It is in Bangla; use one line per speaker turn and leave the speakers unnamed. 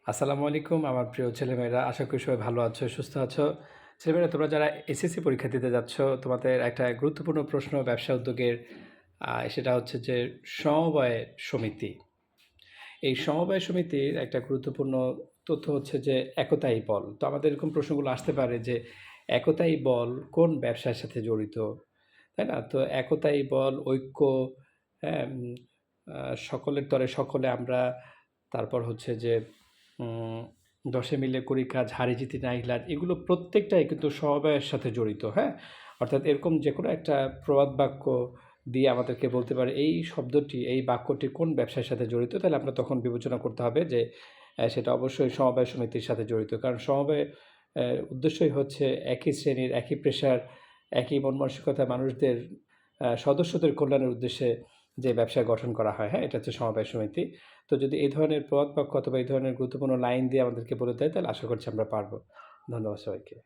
আসসালামু আলাইকুম আমার প্রিয় ছেলেমেয়েরা। আশা করি সবাই ভালো আছো, সুস্থ আছো। ছেলেমেয়েরা তোমরা যারা এসএসসি পরীক্ষা দিতে যাচ্ছ, তোমাদের একটা গুরুত্বপূর্ণ প্রশ্ন ব্যবসা উদ্যোগের সেটা হচ্ছে যে সমবায় সমিতি। এই সমবায় সমিতির একটা গুরুত্বপূর্ণ তথ্য হচ্ছে যে একতাই বল। তো আমাদের এরকম প্রশ্নগুলো আসতে পারে যে একতাই বল কোন ব্যবসার সাথে জড়িত? তাই না? তো একতাই বল, ঐক্য, হ্যাঁ? সকলের তরে সকলে আমরা, তারপর হচ্ছে যে উম 'দশে মিলে করি কাজ হারি জিতি নাই লাজ' এগুলো প্রত্যেকটাই কিন্তু সমবায়ের সাথে জড়িত, হ্যাঁ? অর্থাৎ এরকম যেকোনো একটা প্রবাদ বাক্য দিয়ে আমাদেরকে বলতে পারে এই শব্দটি, এই বাক্যটি কোন ব্যবসার সাথে জড়িত, তাহলে আমরা তখন বিবেচনা করতে হবে যে সেটা অবশ্যই সমবায় সমিতির সাথে জড়িত। কারণ সমবায়ের উদ্দেশ্যই হচ্ছে একই শ্রেণীর, একই পেশার, একই মন মানসিকতার মানুষদের সদস্যদের কল্যাণের উদ্দেশ্যে যে ব্যবসা গঠন করা হয়, হ্যাঁ? এটা হচ্ছে সমবায় সমিতি। তো যদি এই ধরনের প্রবাদ বাক্য অথবা এই ধরনের গুরুত্বপূর্ণ লাইন দিয়ে আমাদেরকে বলে দেয়, তাহলে আশা করছি আমরা পারব। ধন্যবাদ সবাইকে।